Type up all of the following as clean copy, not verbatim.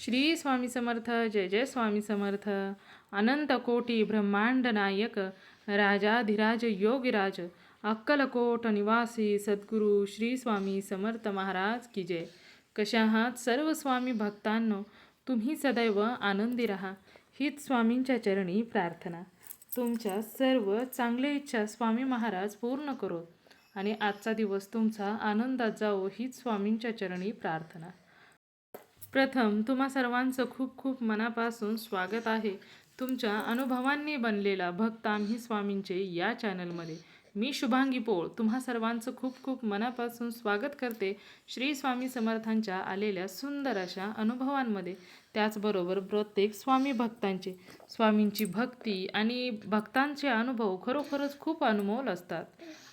श्री स्वामी समर्थ. जय जय स्वामी समर्थ. अनंत कोटी ब्रह्मांड नायक राजाधिराज योगीराज अक्कलकोट निवासी सद्गुरू श्री स्वामी समर्थ महाराज की जय. कशा आहात सर्व स्वामी भक्तांनो? तुम्ही सदैव आनंदी राहा हीच स्वामींच्या चरणी प्रार्थना. तुमच्या सर्व चांगल्या इच्छा स्वामी महाराज पूर्ण करोत आणि आजचा दिवस तुमचा आनंदात जावो हीच स्वामींच्या चरणी प्रार्थना. प्रथम तुम्हा सर्वांचं खूप खूप मनापासून स्वागत आहे तुमच्या अनुभवांनी बनलेला भक्त आम्ही स्वामींचे या चॅनलमध्ये. मी शुभांगी पोळ तुम्हा सर्वांचं खूप खूप मनापासून स्वागत करते श्री स्वामी समर्थांच्या आलेल्या सुंदर अशा अनुभवांमध्ये. त्याचबरोबर प्रत्येक स्वामी भक्तांचे स्वामींची भक्ती आणि भक्तांचे अनुभव खरोखरच खूप अनमोल असतात.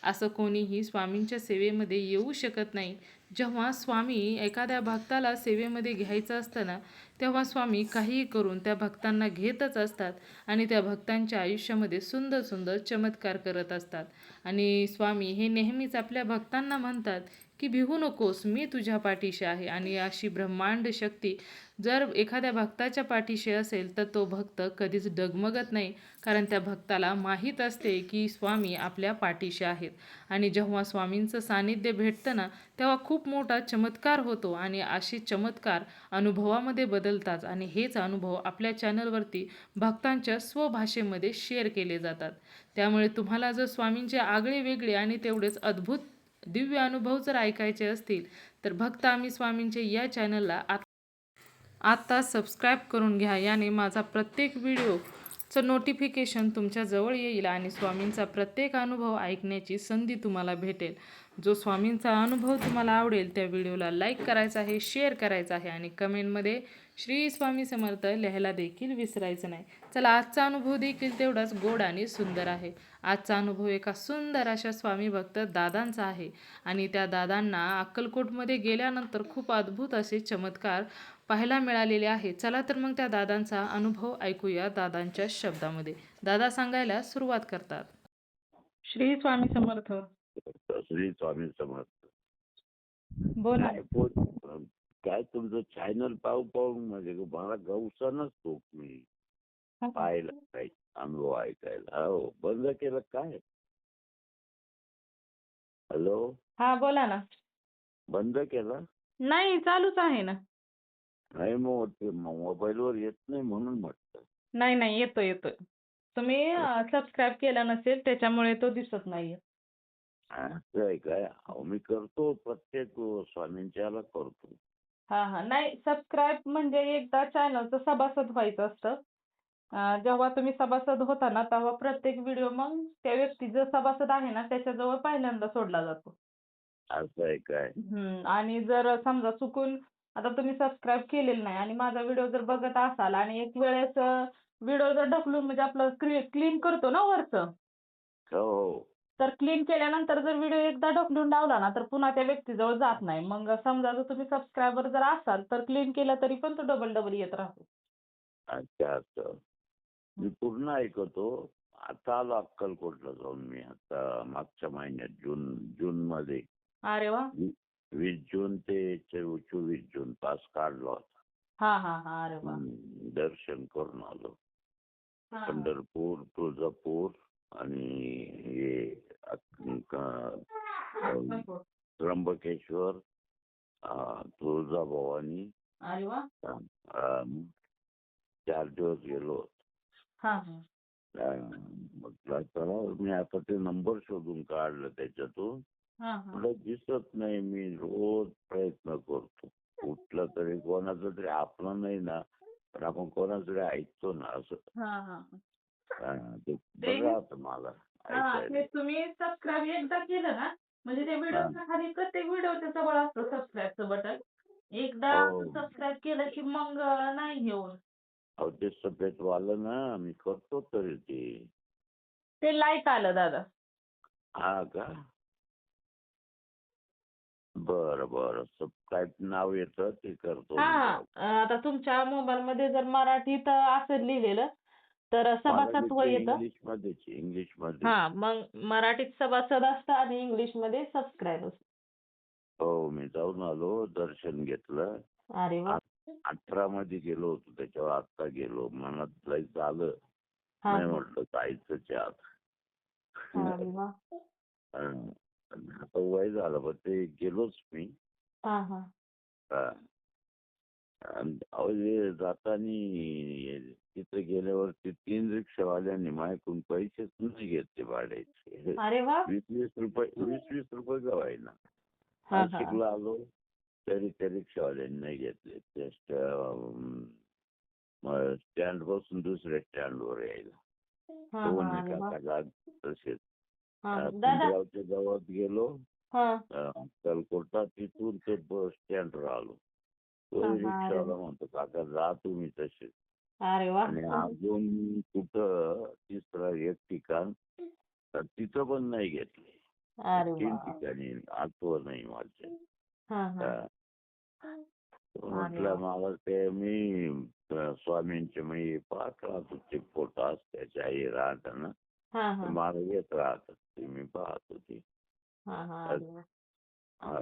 असं कोणीही स्वामींच्या सेवेमध्ये येऊ शकत नाही. जेव्हा स्वामी एखाद्या भक्ताला सेवेमध्ये घ्यायचं असतं ना, तेव्हा स्वामी काहीही करून त्या भक्तांना घेतच असतात आणि त्या भक्तांच्या आयुष्यामध्ये सुंदर सुंदर चमत्कार करत असतात. आणि स्वामी हे नेहमीच आपल्या भक्तांना म्हणतात की भिवू नकोस, मी तुझ्या पाठीशी आहे. आणि अशी ब्रह्मांड शक्ती जर एखाद्या भक्ताच्या पाठीशी असेल तर तो भक्त कधीच डगमगत नाही, कारण त्या भक्ताला माहीत असते की स्वामी आपल्या पाठीशी आहेत. आणि जेव्हा स्वामींचं सानिध्य भेटतं ना, तेव्हा खूप मोठा चमत्कार होतो आणि असे चमत्कार अनुभवामध्ये बदलतात. आणि हेच अनुभव आपल्या चॅनलवरती भक्तांच्या स्वभाषेमध्ये शेअर केले जातात. त्यामुळे तुम्हाला जर स्वामींचे आगळे वेगळे आणि तेवढेच अद्भुत दिव्य अनुभव जर ऐकायचे असतील तर भक्त आम्ही स्वामींचे या चॅनलला आता सबस्क्राईब करून घ्या. याने माझा प्रत्येक व्हिडिओचं नोटिफिकेशन तुमच्या जवळ येईल आणि स्वामींचा प्रत्येक अनुभव ऐकण्याची संधी तुम्हाला भेटेल. जो स्वामींचा अनुभव तुम्हाला आवडेल त्या व्हिडिओला लाईक करायचा आहे, शेअर करायचा आहे आणि कमेंटमध्ये श्री स्वामी समर्थ लिहायला देखील विसरायचं नाही. चला, आजचा अनुभव देखील तेवढाच गोड आणि सुंदर आहे. आजचा अनुभव एका सुंदर अशा स्वामी भक्त दादांचा आहे आणि त्या दादांना अक्कलकोटमध्ये गेल्यानंतर खूप अद्भुत असे चमत्कार पाहायला मिळालेले आहे. चला तर मग त्या दादांचा अनुभव ऐकूया दादांच्या शब्दामध्ये. दादा सांगायला सुरुवात करतात. श्री स्वामी समर्थ. श्री स्वामी समर्थ. बोला. काय तुमचं चॅनल पाहून म्हणजे मला गवसनच होत मी पाहायला काही अनुभव ऐकायला. हो, बंद केलं काय? हॅलो, हा बोला ना. बंद केलं नाही, चालूच आहे ना. नाही? मग ते मोबाईलवर येत नाही म्हणून म्हटलं. नाही नाही, येतोय येतोय. तुम्ही सबस्क्राईब केला नसेल त्याच्यामुळे तो दिसत नाहीये. असं आहे काय? अहो, मी करतो प्रत्येक स्वामींच्याला करतो. हा हा, नाही, सबस्क्राईब म्हणजे एकदा चॅनलचं सभासद व्हायचं असतं. जेव्हा तुम्ही सभासद होता ना तेव्हा प्रत्येक व्हिडिओ मग त्या व्यक्ती जो सभासद आहे ना त्याच्याजवळ पहिल्यांदा सोडला जातो. असं आहे काय? आणि जर समजा चुकून आता तुम्ही सबस्क्राईब केलेलं नाही आणि माझा व्हिडिओ जर बघत असाल आणि एक वेळेस व्हिडिओ जर ढकलून म्हणजे आपलं क्लीन करतो ना वरचं, हो हो. तर क्लीन केल्यानंतर जर व्हिडिओ एकदा ढकलून लावला ना तर पुन्हा त्या व्यक्तीजवळ जात नाही. मग समजा जर तुम्ही सबस्क्रायबर जर असाल तर क्लीन केला तरी पण तो डबल डबल येत राहतो. अच्छा अच्छा. मी पूर्ण ऐकतो. आता आलो अक्कलकोटला जाऊन मी आता मागच्या महिन्यात जून मध्ये. अरे वा. 20 जून ते 24 जून पास काढला होता. हा हा हा. अरे वा. दर्शन करून आलो. हा हा. पंढरपूर, तुळजापूर आणि हे त्र्यंबकेश्वर, तुळजाभवानी. अरे वा. 4 दिवस गेलो. हा हा. म्हटलं चला, मी आता ते नंबर शोधून काढलं त्याच्यातून. हा हा. मला दिसत नाही. मी रोज प्रयत्न करतो. कुठलं तरी कोणाचं तरी आपलं नाही ना, पण आपण कोणाचं तरी ऐकतो ना असं. हा हा. ते बरं राहतं मला ऐकायला. ते तुम्ही सबस्क्राईब एकदा केलं ना म्हणजे त्या व्हिडिओच्या खाली प्रत्येक व्हिडिओच्या जवळ असतं सबस्क्राईबचं बटन. एकदा हो. सबस्क्राईब केलं की मग नाही हे होत. अहो, ते सफेदवालं ना मी करतो तरी ते. ते लाईक आलं दादा. हा का? बरं बरं. सबस्क्राईब नाव येतं ते करतो मी. आता तुमच्या मोबाईल मध्ये जर मराठीत असेल लिहिलेलं तर सभासत्व येतं. इंग्लिश मध्ये. हा, मग मराठीत सभासद असतं आणि इंग्लिश मध्ये सबस्क्राईब असतं. हो, मी जाऊन आलो, दर्शन घेतलं. अरे वा. 18 मध्ये गेलो होतो, त्याच्यावर आता गेलो. मनात जायचं आलं, हा नाही हा. म्हटलं जायचंच आहे आता. अरे वा. अं, आता वय झालं, पण ते गेलोच मी. हा हा. हा. आणि अहो, हे जातानी तिथे गेल्यावरती 3 रिक्षावाल्यांनी माझ्याकडून पैसेच नाही घेतले भाड्याचे. अरे वा. 20-20 रुपये का होईना. हा हा. नाशिकला आलो तरी त्या रिक्षावाल्यांनी नाही घेतले. त्या स्टँड पासून दुसऱ्या स्टँडवर यायला. हा तो हा. म्हणे अरे वा. काका जा तसेच. हा दादा. पिंपळगावच्या गावात गेलो, हा कलकोटा, तिथून ते बस स्टँड आलो. तो हा हा. अरे वा. रिक्षावाला म्हणतो काका जा तुम्ही तसेच. अरे वा. आणि अजून कुठं तिसरं एक ठिकाण, तर तिथं पण नाही घेतले. अरे 3 वा. ठिकाणी आठवण नाही माझ्या. हा हा. तो अरे म्हटलं वा. मला ते मी स्वामींचे मी पाहत राहतो ते फोटो त्याच्या आई राहताना, हा ते हा. मला येत राहतात ते मी पाहत होते. हा हा. तर, अरे वा. हा.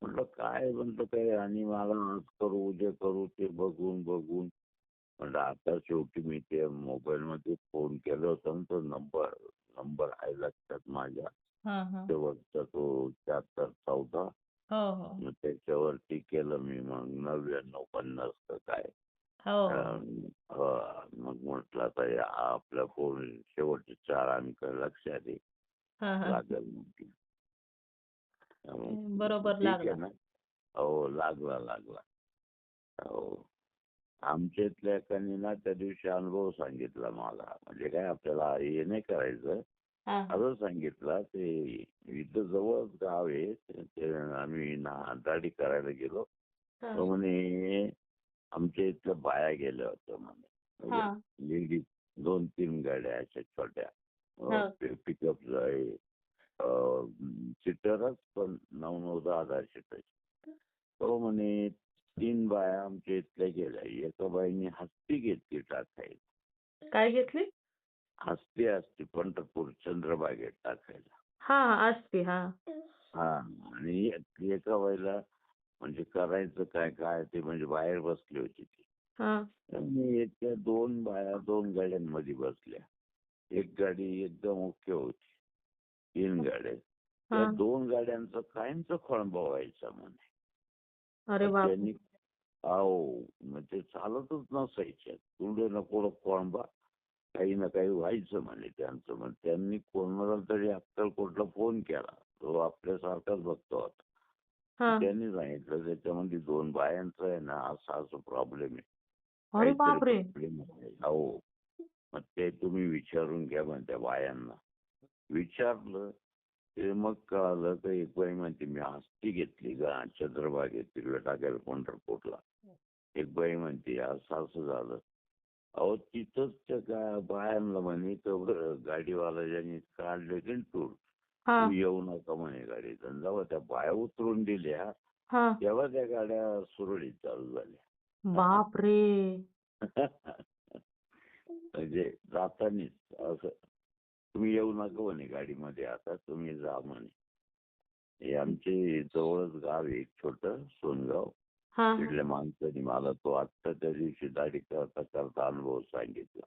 म्हटलं काय म्हणतो काय, आणि मला आज करू उद्या करू ते बघून बघून म्हटलं आता शेवटी मी ते मोबाईल मध्ये फोन केला होता ना, तो नंबर नंबर आहे लक्षात माझ्या, हा हा. शेवटचा तो 7414. हो हो. मग त्याच्यावरती केलं मी, मग 9950 का काय. हो हो. मग म्हटलं आता आपला फोन शेवटचे 4 अंक लक्षात आहे, हा हा. लागेल म्हटलं. बरोबर ठीक आहे लागला. ना. हो, लागला लागला. हो. आमच्या इथल्या एकाने ना त्या दिवशी अनुभव सांगितला मला, म्हणजे काय आपल्याला हे नाही करायचं. हा हा. असं सांगितलं ते इथं जवळच गाव आहे, ते आम्ही दाढी करायला गेलो. हा तो म्हणे आमच्या इथल्या बाया गेल्या होत्या म्हणे, म्हणजे हा. लेडीज 2-3 गाड्या अशा छोट्या हा. पिकअप आहे, सीटरच पण 9-9, 10-10 सीटरची. तो म्हणे 3 बाया आमच्या इथल्या गेल्या. एका बाईने हत्ती घेतली टाकायला. काय घेतली? हस्ती असते पंढरपूर चंद्रभागेत टाकायला. हा असते. हा हा. आणि एका बाईला म्हणजे करायचं काय काय ते, म्हणजे बाहेर बसली होती ती. हा. आणि त्या 2 बाया 2 गाड्यांमध्ये बसल्या. एक गाडी एकदम ओके होती. 3 गाड्या. त्या हा. 2 गाड्यांचा कायमचा खोळंबा व्हायचा म्हणे. अरे मग बापरे. त्यांनी, अहो मग ते चालतच नसायच्या. कुठे ना कुठं खोळंबा काही ना काही व्हायचं म्हणे त्यांचं. मग त्यांनी कोणाला तरी अक्कलकोटला फोन केला. तो आपल्यासारखाच भक्त होता. हा. त्यांनी सांगितलं त्याच्यामध्ये 2 बायांचा आहे ना असा असा प्रॉब्लेम आहे. अरे काहीतरी बापरे. प्रॉब्लेम आहे. हो. मग ते तुम्ही विचारून घ्या म्हणे त्या बायांना. विचारलं ते मग कळालं तर एक बाई म्हणते मी हस्ती घेतली का चंद्रभागेत तिकडे टाकायला पंढरपूरला. एक बाई म्हणते असं असं झालं. अहो तिथंच त्या बायांना म्हणे तेवढं गाडीवाला ज्यांनी काढले की टूर, हा तू येऊ नका म्हणे गाडीत. आणि जेव्हा त्या बाया उतरून दिल्या हा. तेव्हा त्या गाड्या सुरळीत चालू झाल्या. बापरे. म्हणजे जातानीच असं तुम्ही येऊ नका म्हणे गाडीमध्ये, आता तुम्ही जा म्हणे. हे आमचे जवळच गाव आहे एक छोटं सोनगाव. हा हा. तिथल्या माणसाने मला तो आत्ता त्या दिवशी दाढी करता करता अनुभव सांगितला.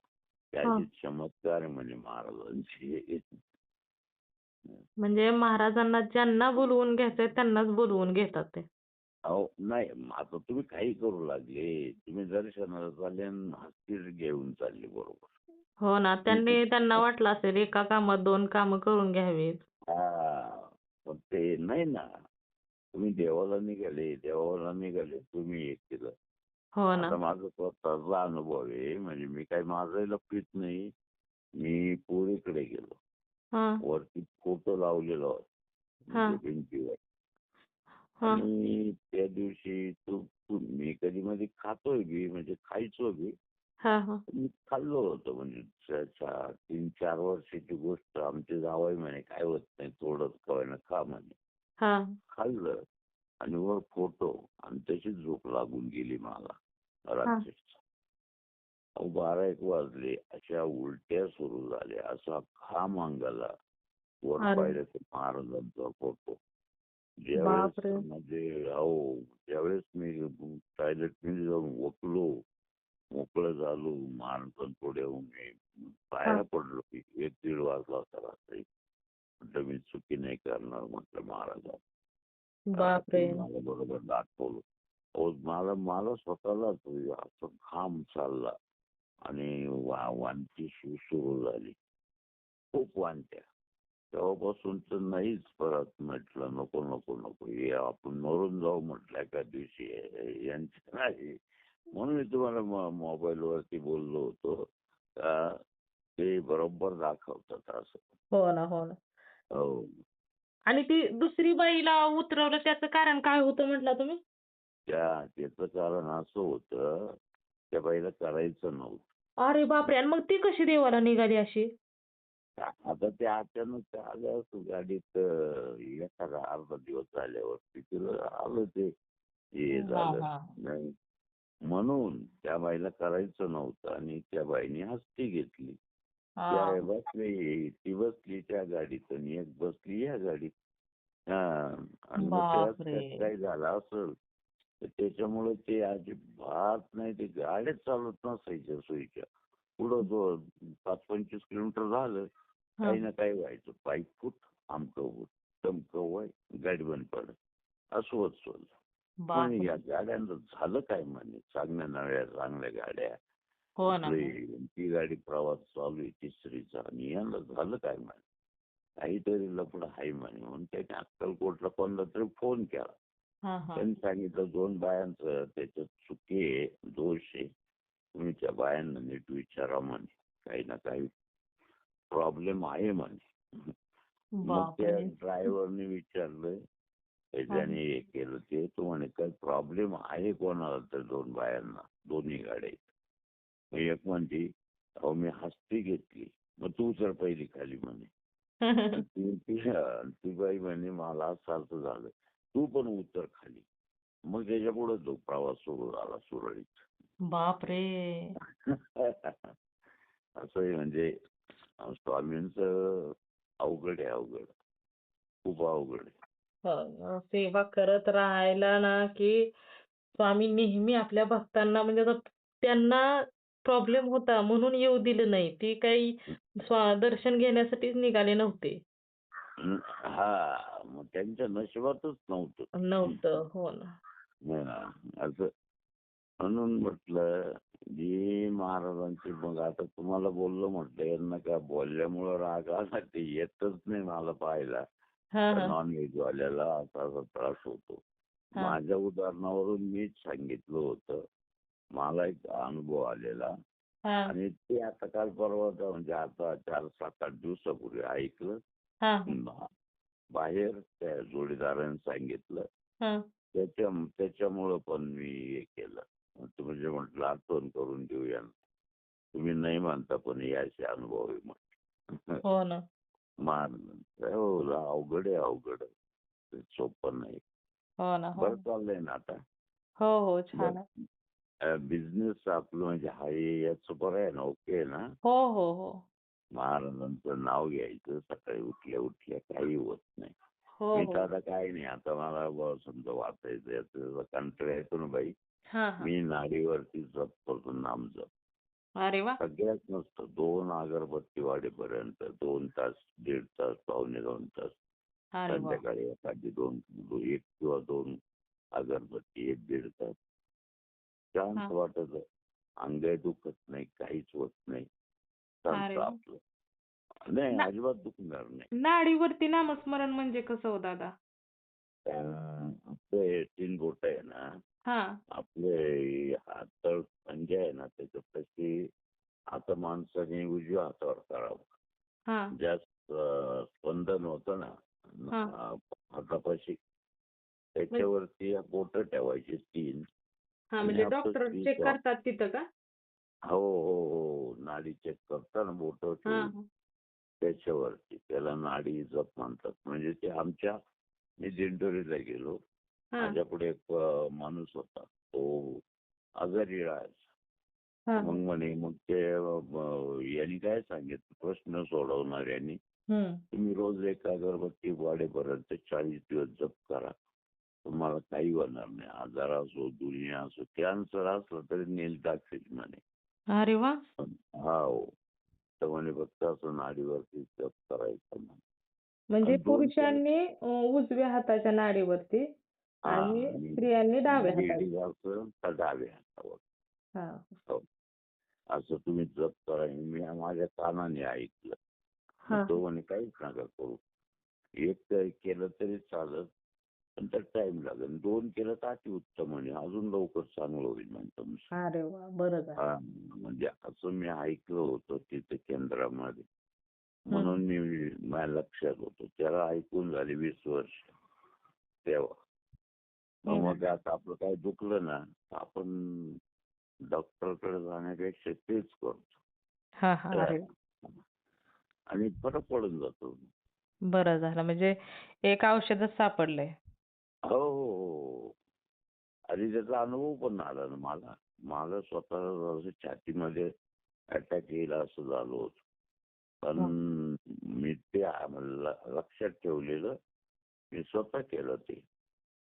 हा. त्याची चमत्कार आहे म्हणे महाराजांची. म्हणजे महाराजांना ज्यांना बोलवून घ्यायचंय त्यांनाच बोलवून घेतात ते. अहो नाही, आता तुम्ही काही करू लागले. तुम्ही दर्शनाला चालले आणि हत्ती घेऊन चालले बरोबर. हो ना, त्यांना वाटलं असेल एका कामात 2 कामं करून घ्यावीत. हा. पण ते नाही ना. तुम्ही देवाला निघाले तुम्ही एक केलं. हो ना. आता माझा स्वतःचा अनुभव आहे, म्हणजे मी काही माझं लपवीत नाही. मी पुरीकडे गेलो. हा वरती फोटो लावलेला होता हा म्हणजे भिंतीवर. हा. आणि त्या दिवशी मी कधी मध्ये खातोय बी, म्हणजे खायचो बी. हा हा. मी खाल्लो होतो, म्हणजे 3-4 वर्षाची गोष्ट. आमचे जावई म्हणे काय होत नाही, थोडंच कवायना खा म्हणे. हा. खाल्लं आणि वर फोटो, आणि तशी झोप लागून गेली मला हा. रात्री. अहो 12-1 वाजले. अशा उलट्या सुरू झाल्या. असा घाम अंगाला. वर अरे. पाहिलं तर महाराजांचा फोटो. ज्यावेळेस बापरे! म्हणजे हो, ज्यावेळेस मी टॉयलेटमध्ये जाऊन वकलो, मोकळं झालो, मान पण पुढे होऊन मी हां. पाया पडलो की 1-1:30 वाजला होता रात्री. म्हटलं मी चुकी नाही करणार म्हटलं महाराजांना. बापरे! तुम्ही मला बरोबर दाखवलं. अहो मला मला स्वतःलाच असं घाम चालला आणि वांती सुरू झाली. खूप वांत्या. तेव्हापासून तर नाहीच परत म्हटलं नको, नको, नको. हे आपण मरून जाऊ म्हटलं एका दिवशी यांचं नाही. म्हणून मी तुम्हाला मोबाईलवरती बोललो होतो का ते बरोबर दाखवतात असं. हो ना, हो ना. हो. आणि ती दुसरी बाईला उतरवलं त्याचं कारण काय होतं म्हटला तुम्ही? त्याचं कारण असं होतं, त्या बाईला करायचं नव्हतं. अरे बापरे! आणि मग ती कशी देवाला निघाली अशी? आता ते अचानक आलं असं गाडीत एखादा अर्धा दिवस झाल्यावरती तिला आलं ते हे हां, झालं. हां. नाही म्हणून त्या बाईला करायचं नव्हतं आणि त्या बाईने हत्ती घेतली. हां. त्या बसली ती बसली त्या गाडीत आणि एक बसली या गाडीत. हां. आणि मग त्यात बापरे! त्यात काय झालं असेल तर त्याच्यामुळे ते अजिबात नाही ते गाड्याच चालत नसायच्या सोयीच्या. पुढं जो 5-25 किलोमीटर झालं, काही हां. ना काही व्हायचं. पाईप फूट, अमकं होत, तमकं व्हाय, गाडी बंद पडत. असं होत चाललं. म्हणे बापरे! या गाड्यांचं झालं काय म्हणे चांगल्या नव्या चांगल्या गाड्या हो ना, आपली हो. ती गाडी प्रवास चालू आहे तिसरीचा आणि यांना झालं काय म्हणे काहीतरी लफडं आहे म्हणे म्हणून त्याने अक्कलकोटला कोणाला तरी फोन केला. हां, हां. त्यांनी सांगितलं 2 बायांचं त्याच्यात चुकी आहे, दोष आहे. तुम्ही त्या बायांना नीट विचारा म्हणे. काही ना काही प्रॉब्लेम आहे म्हणे. मग त्या बापरे! ड्रायव्हरने विचारलं हां. त्याच्याने हे केलं ते तो म्हणे काही प्रॉब्लेम आहे कोणाला तर 2 बायांना दोन्ही गाड्या आहेत. मग एक म्हणते अहो मी हत्ती घेतली मग तू उतर पहिली खाली म्हणे आणि ती ती ती बाई म्हणे मला असं झालं तू पण उतर खाली. मग त्याच्या पुढे तो प्रवास सुरू झाला सुरळीत. बापरे! असंही म्हणजे स्वामींचं अवघड आहे अवघड. खूप अवघड आहे. सेवा करत राहायला ना, की स्वामी नेहमी आपल्या भक्तांना म्हणजे आता त्यांना प्रॉब्लेम होता म्हणून येऊ दिलं नाही. ती काही दर्शन घेण्यासाठीच निघाले नव्हते. हा मग त्यांच्या नशिबातच नव्हतं. नव्हतं. हो ना. हां, असं म्हणून म्हटलं जी महाराजांची मग आता तुम्हाला बोललो म्हटलं यांना का बोलल्यामुळं राग आला ते येतच नाही मला पाहायला. हां, त्या हां. नॉनव्हेज वाल्याला असा असा त्रास होतो. हां. माझ्या उदाहरणावरून मीच सांगितलं होतं. मला एक अनुभव आलेला हां. आणि ते आता काल परवाचा म्हणजे आता 4-7-8 दिवसापूर्वी ऐकलं. हां, हां. बाहेर त्या जोडीदाराने सांगितलं. हां. त्याच्यामुळं पण मी हे केलं. म्हणजे म्हटलं आठवण करून देऊया. तुम्ही नाही म्हणता पण हे असे अनुभव आहे म्हटलं. हो ना. मान हो अवघड आहे अवघड आहे. ते सोपं नाही. हो ना. हो बरं ना. चाललंय ना आता. हो, हो. छान आहे. बिझनेस आपलं म्हणजे हाय याचं बरं आहे ना ओके आहे ना. हो, हो, हो. महाराजांचं नाव घ्यायचं सकाळी उठल्या उठल्या काही होत नाही. हो, मी तर हो. आता काही नाही आता मला समजा वाचायचं याचं कंटाळा येतो ना बाई. हां, हां. मी नाडीवरती जप करतो नाम जप. अरे वाह! सगळ्यात नसतं 2 अगरबत्ती वाढेपर्यंत 2 तास, 1.5 तास, पावणे 2 तास. अरे वाह! संध्याकाळी एखादी 1 किंवा 2 अगरबत्ती 1-1.5 तास. शांत हां. वाटत. अंग दुखत नाही, काहीच होत नाही. अरे चालतं वाह! आपलं. नाही ना अजिबात दुखणार नाही. नाडीवरती नामस्मरण म्हणजे कसं हो दादा? आपले 3 बोटं आहे ना, हां. आपले हात तळ पंजा आहे ना, त्याच्यापाशी आता माणसाने उजव्या हातावर करावं. हां. जास्त स्पंदन होतं ना हां. हातापाशी म्हणजे त्याच्यावरती बोटं ठेवायची 3 हां, आणि म्हणजे आपलं डॉक्टर चेक श्रीफॉर्म करतात तिथं का? हो, हो, हो. नाडी चेक करताना बोटं हां, ठेवून हां. त्याच्यावरती. त्याला नाडी जप म्हणतात. म्हणजे ते आमच्या मी दिंडोरीला गेलो. हां. माझ्यापुढे एक माणूस होता. तो आजारी राहायचा. हां, मग हां. म्हणे मग ते यांनी काय सांगितलं प्रश्न सोडवणाऱ्यांनी तुम्ही रोज एक अगरबत्ती वाढेपर्यंत 40 दिवस जप करा. तुम्हाला काही होणार नाही. आजार असो, दुनिया असो, कॅन्सर असलं तरी नील दाखवेल म्हणे. अरे वा. हो. तर म्हणे फक्त असं नाडीवरती जप करायचं म्हणे. म्हणजे आणि 2 केलं पुरुषांनी उजव्या हाताच्या नाडीवरती आणि आणि स्त्रियांनी डाव्या हाताच्या. लेडीज असं तर डाव्या हातावर. हा. हो. असं तुम्ही जप करा. मी माझ्या कानाने ऐकलं. मग हा. तो म्हणे काहीच नका करू. एक केलं तरी चालत, पण तर टाइम लागेल. 2 केलं तर अतिउत्तम म्हणे. अजून लवकर चांगलं होईल म्हणे तुमचं. अरे वा, बरं झालं. हां, म्हणजे असं मी ऐकलं होतं तिथे केंद्रामध्ये. हम्म. म्हणून मी माझ्या लक्षात होतं. त्याला ऐकून झाली 20 वर्ष तेव्हा. मग आता आपलं काही दुखलं ना, तर आपण डॉक्टरकडे जाण्यापेक्षा तेच करतो. हा हा. अरे वा. आणि फरक पडून जातो. बरं झालं, म्हणजे एक औषधच सापडलंय. हो, हो, हो. आणि त्याचा अनुभव पण आला ना मला. मला स्वतःला असं छातीमध्ये अटॅक येईल असं झालं होतं. पण हा. मी ते लक्षात ठेवलेलं. मी स्वतः केलं ते.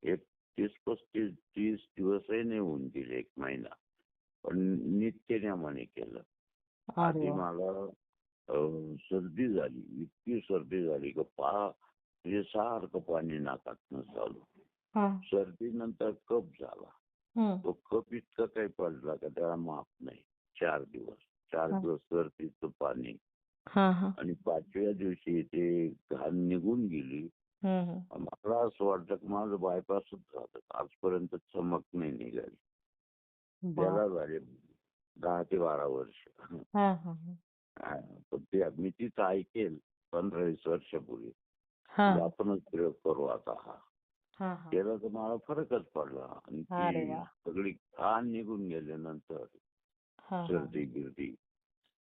एक 30 दिवसही नाही होऊन गेले, 1 महिना. पण नित्यनेमाने केलं. अरे आधी वा. मला सर्दी झाली. इतकी सर्दी झाली की म्हणजे सारखं पाणी नाकातनं चालू. हा. सर्दीनंतर कफ झाला. तो कफ इतका काही पडला का त्याला माप नाही. 4 दिवस. 4 हा. दिवस सर्दीचं पाणी. हा हा. आणि 5व्या दिवशी ते घाण निघून गेली. मला असं वाटतं की माझं बायपासच झालं. आजपर्यंत चमक नाही निघाली. त्याला बाप. झाले 10 ते 12 वर्ष. हा हा हां, पण ते मी तिथं ऐकेल 15-20 वर्षापूर्वी. हा म्हणजे आपणच प्रयोग करू आता हा. हा हा. केला तर मला फरकच पडला. आणि अरे ती वा. सगळी घाण निघून गेल्यानंतर हा हा. सर्दी-गिर्दी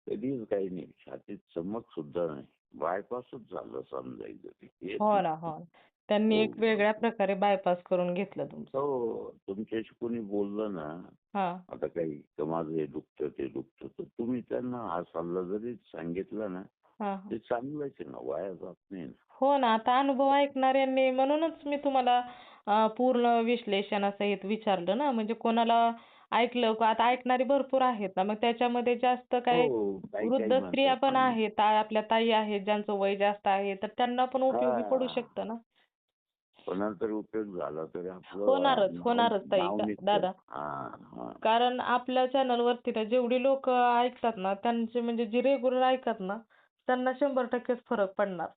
कधीच काही नाही. छातीत चमक सुद्धा नाही. बायपासच झालं समजायचं ते. हेच हो ना, नाही. हो ना. त्यांनी हो, एक वेगळ्या प्रकारे बायपास करून घेतलं तुमचं. हो. तुमच्याशी कोणी बोललं ना, हा आता काही तर माझं हे दुखतं, ते दुखतं, तर तुम्ही त्यांना हा सल्ला जरी सांगितला ना, हा हा. ते चांगलंच आहे ना, वाया जात नाही ना. हो ना, आता अनुभव ऐकणाऱ्यांनी, म्हणूनच मी तुम्हाला पूर्ण विश्लेषणासहित विचारलं ना, म्हणजे कोणाला ऐकलं का, आता ऐकणारी भरपूर आहेत ना, मग त्याच्यामध्ये जास्त काही हो, काही काही वृद्ध म्हणतात स्त्रिया पण पण आहेत, आपल्या ताई आहेत ज्यांचं वय जास्त आहे, तर त्यांना पण उपयोगी पडू हां, शकतं ना. कोणाला तरी उपयोग झाला तरी आपलं होणारच, नाव होणारच ताई नाव निघतं. दादा. हां, हां. कारण आपल्या चॅनलवरती ना जेवढी लोक ऐकतात ना, त्यांचे म्हणजे जे रेग्युलर ऐकतात ना, त्यांना 100% फरक पडणार.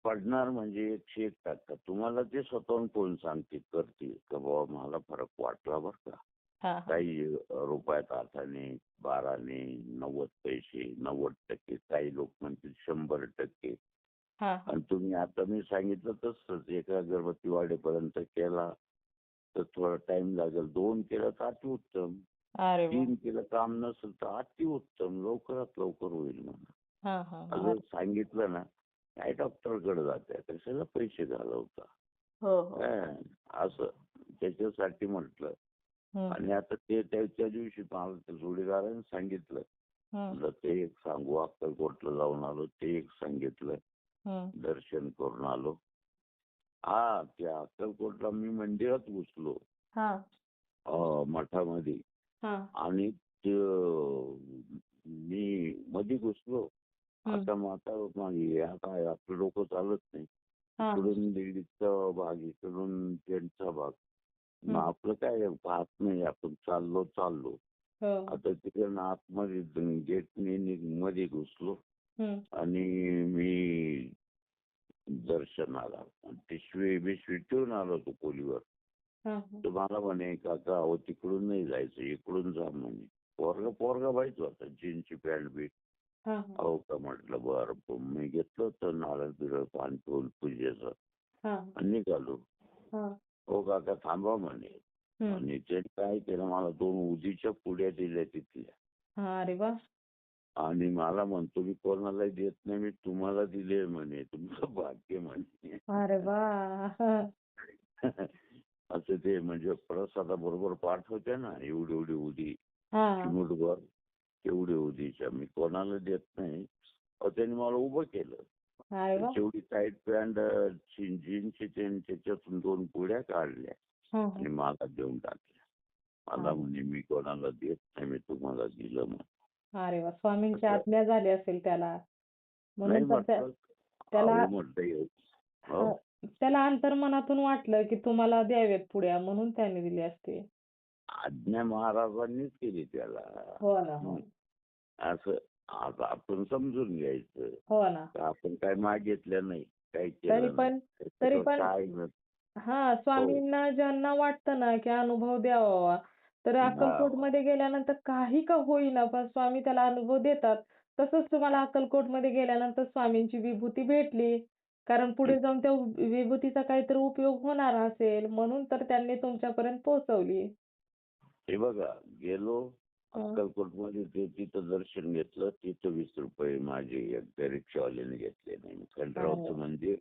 पडणार म्हणजे 101% तुम्हाला ते स्वतःहून कोण सांगतील, करतील का बाबा मला फरक वाटला बरं का. हा हा. काही रुपयात अर्थाने, 12ने, 90 पैसे, 90%, काही लोक म्हणतील 100%. हा हा. आणि तुम्ही आता मी सांगितलं तसंच एका अगरबत्ती वाढेपर्यंत केला तर थोडा टाइम लागेल. 2 केलं तर अतिउत्तम. अरे वा. 3 केलं काम नसेल तर अतिउत्तम. लवकरात लवकर होईल म्हणा. हा हा. असं सांगितलं ना, काय डॉक्टरकडे जाते कशाला पैसे घालवता. हो हो. काय असं त्याच्यासाठी म्हटलं. हम्म आणि आता ते त्या दिवशी मला त्या जोडीदाराने सांगितलं. हम्म म्हणलं ते एक सांगू, अक्कलकोटला जाऊन आलो ते एक सांगितलं. हम्म. दर्शन करून आलो. हा, त्या अक्कलकोटला मी मंदिरात घुसलो हा मठामध्ये. हा. आणि ते मी मध्ये घुसलो. हम्म. आता मग आता काय आपलं डोकं चालत नाही. हा. इकडून लेडीजचा भाग, इकडून जेंट्सचा भाग. मग हम्म. आपलं काय पाहत नाही, आपण चाललो. हो. आता तिकडे आतमध्ये गेटने मध्ये घुसलो. हम्म. आणि मी दर्शनाला पिशवी ठेवून आलो होतो खोलीवर. हा हा. तर मला म्हणे काका अहो तिकडून नाही जायचं, इकडून जा म्हणे. पोरगा बाईच होता, जीनची पॅन्ट बीट. हा हा. हो का म्हटलं बरं. मी घेतलं होतं नारळ बिरळ पान ठेवून पूजेचं हा आणि निघालो. हा. हो काका थांबा म्हणे. हम्म. आणि ते काय केलं, मला 2 उदीच्या पुड्या दिल्या तिथल्या. हा. अरे वा. आणि मला म्हणतो मी कोणालाही देत नाही, मी तुम्हाला दिले म्हणे, तुमचं भाग्य म्हणे. अरे वा. असं ते म्हणजे प्रसादाबरोबर पाठवते ना, एवढी एवढी उदी, हा चिमूटभर तेवढी उदीच्या मी कोणाला देत नाही. त्यांनी मला उभं केलं. अरे वा. शेवटी टाईट पॅन्ट जीन्सची त्याच्यातून 2 पुड्या काढल्या हं, आणि हं. मला देऊन टाकल्या. मला हां. म्हणे मी कोणाला देत नाही, मी तुम्हाला दिलं म्हणून. अरे वाह! स्वामींची असं आज्ञा झाली असेल त्याला. नाही म्हणून तर म्हटलं, त्याला अहो म्हटलं हो. हं, त्याला अंतर्मनातून वाटलं, की तुम्हाला द्यावेत पुड्या म्हणून त्याने दिले असते. आज्ञा महाराजांनीच केली त्याला. हो ना, हं. हो. असं आता आपण समजून घ्यायचं. हो ना. तर आपण काय मागितलं नाही, काही तरी केलं नाही. पण तरी त्याच्यावर पण काय न हां, हो. स्वामींना ज्यांना वाटतं ना, की अनुभव द्यावा, तर हां. अक्कलकोटमध्ये गेल्यानंतर काही का होईना, पण स्वामी त्याला अनुभव देतात. तसंच तुम्हाला अक्कलकोटमध्ये गेल्यानंतर स्वामींची विभूती भेटली. कारण पुढे जाऊन त्या विभूतीचा काहीतरी उपयोग होणार असेल, म्हणून तर त्यांनी तुमच्यापर्यंत पोहोचवली. हे बघा, गेलो हं, अक्कलकोटमध्ये ते तिथं दर्शन घेतलं. तिथं ₹20 माझे एकट्या रिक्षावाल्याने घेतले नाही. अरे खंडरावचं वाह! मंदिर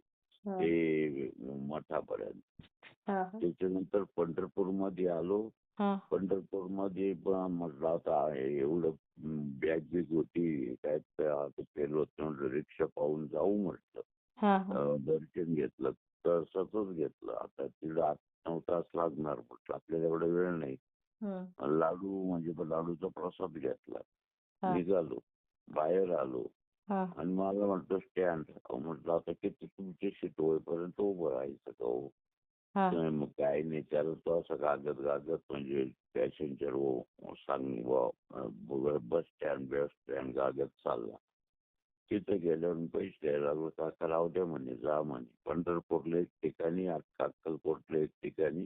हां, ते मठापर्यंत. हां, हां, त्याच्यानंतर पंढरपूरमध्ये आलो. हां, पंढरपूरमध्ये पण म्हटलं आता एवढं बॅग-बिग होती. काय आता गेलो तर रिक्षा पाहून जाऊ म्हटलं. हां, हां, दर्शन घेतलं. तसंच घेतलं. आता तिकडं 8-9 तास लागणार म्हटलं. आपल्याला एवढा वेळ नाही. हं, लाडू म्हणजे लाडूचा प्रसाद घेतला. हां, निघालो. बाहेर आलो हां, आणि मला म्हणतो स्टँड. म्हटलं आता किती तुमची सीट होईपर्यंत उभं राहायचं का हो? हां, तर मग काही नाही त्याला तो असं कागद म्हणजे पॅसेंजर सांग बस स्टँड कागद चालला. तिथं गेल्यावर पैसे द्यायला लागलो. काका राहू द्या म्हणे, जा म्हणे. पंढरपूरला एक ठिकाणी, अक्कलकोटला एक ठिकाणी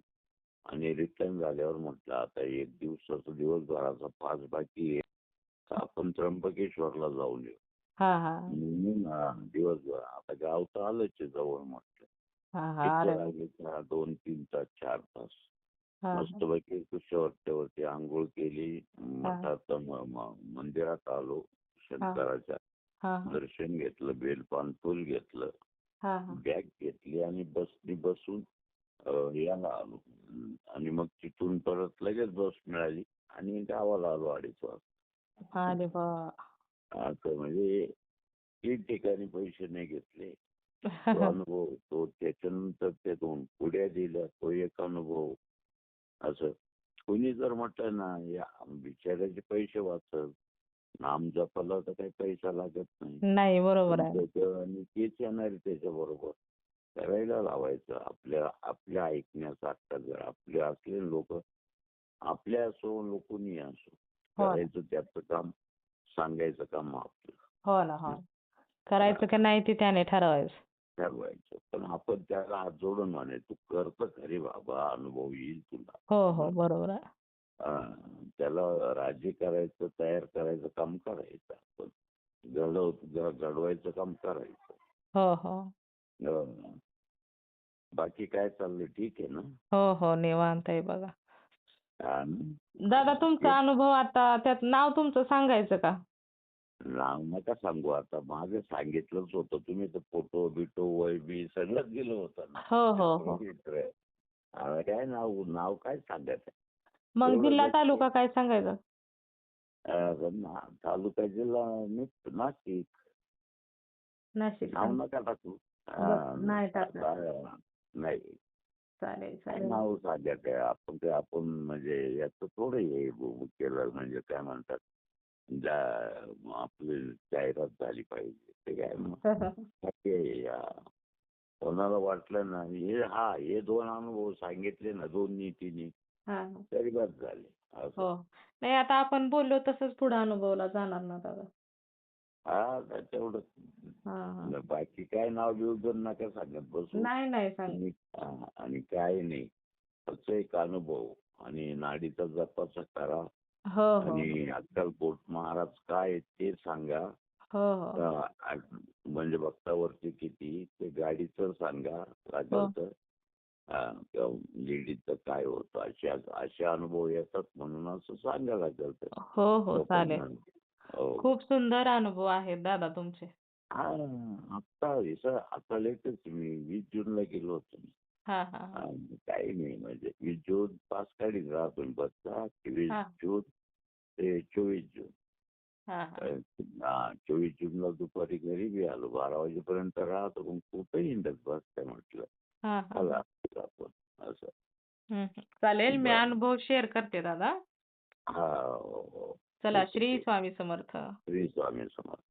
आणि रिटर्न झाल्यावर म्हटलं आता एक दिवसभराचा पास बाकी आहे. तर आपण त्र्यंबकेश्वरला जाऊन येऊ. हां, हां, म्हणून दिवसभर आता गाव तर आलंच आहे जवळ म्हटलं. हां, हां. तिथं अरे वाह! राहिले 2-3 तास, 4 तास. हां, हां, मस्तपैकी कुशावरती अंघोळ केली. हां, मठात मंदिरात आलो हां, शंकराच्या. हां, हां, दर्शन घेतलं, बेलपान फुल घेतलं. हां, हां. बॅग घेतली आणि बसून याला आलो. आणि मग तिथून परत लगेच बस मिळाली आणि गावाला आलो 2:30 वाजता. अरे वाह! असं म्हणजे 3 ठिकाणी पैसे नाही घेतले. तो अनुभव, तो त्याच्यानंतर ते 2 पुड्या दिल्या, तो एक अनुभव. असं कोणी जर म्हटलं ना, या बिचाऱ्याचे पैसे वाचल, नाम जपायला तर काही पैसा लागत नाही. नाही, बरोबर पण आहे. त्याचं आणि तेच येणार आहे त्याच्याबरोबर. करायला लावायचं. आपल्या ऐकण्यासारखं जर आपले असले लोक, आपल्या असो, लोकांनी असो, हो ना. करायचं त्याचं काम, सांगायचं काम आपलं. हो ना, हो. हं. करायचं का नाही ते त्याने ठरवायचं. ठरवायचं. पण आपण त्याला हात जोडून म्हणे, "तू कर तर खरी बाबा, अनुभव येईल तुला." हो, हं. हो. बरोबर आहे. त्याला राजी करायचं, तयार करायचं काम करायचं आपण. घडवायचं काम करायचं. हो, हो. हं. बाकी काय चाललंय? ठीक आहे ना? हो, हो. निवांत आहे बघा. आणि दादा तुमचा अनुभव आता त्यात नाव तुमचं सांगायचं का? नाव नका सांगू आता. मागे सांगितलंच होतं. तुम्ही तर फोटो बिटो वय बी सगळंच दिलं होतं ना. हो, हो, हो. काय नाव नाव काय सांगायचं? मग एवढं जिल्हा लक्ष तालुका काय सांगायचं? तालुका जिल्हा नाशिक. नाशिक नाव सांग. नका टाकू. बरं नाही टाकणार. नाही. चालेल, काय चालेल. नाव सांगायचं आहे? आपण म्हणजे याचं थोडं हे केलं म्हणजे काय म्हणतात, आपली जाहिरात झाली पाहिजे. ते काय मग बाकी आहे कोणाला वाटलं ना हे 2 अनुभव सांगितले ना 2 नीतीने हां, हां. तरी बस झाले. असं. हो. नाही आता आपण बोललो तसंच पुढे अनुभवला जाणार ना दादा. तेवढंच. हां, हां. बाकी काय नाव बिव पण नका सांगत बसू. नाही, नाही सांग. आणि काय नाही. फक्त एक अनुभव आणि नाडीचा जपाचा करा हो, हो, हो. आणि अक्कलकोट महाराज काय आहेत ते सांगा. हो, हो. म्हणजे भक्तावरती किती ते गाडीचं सांगा लागल हो. तर. लेडीजचं काय होतं असे अनुभव येतात म्हणून असं सांगायला लागेल तर हो, हो. चालेल. लोकांना. हो. खूप सुंदर अनुभव आहेत दादा तुमचे. आता लेटेस्ट मी 20 जूनला गेलो होतो मी. हां, हां, हां. काही नाही म्हणजे 20 जून पास काढीत राहतो मी बसचा. 23 हां. जून ते 24 जून हा हा 24 जूनला दुपारी घरी बी आलो 12 वाजेपर्यंत राहतो पण कुठे हिंडत बसते म्हटलं हा हा चला आपण असं चालेल, मी बरं. अनुभव शेअर करते दादा. हा हो, हो. चला, ठीक आहे, श्री ठीक. स्वामी समर्थ. श्री स्वामी समर्थ.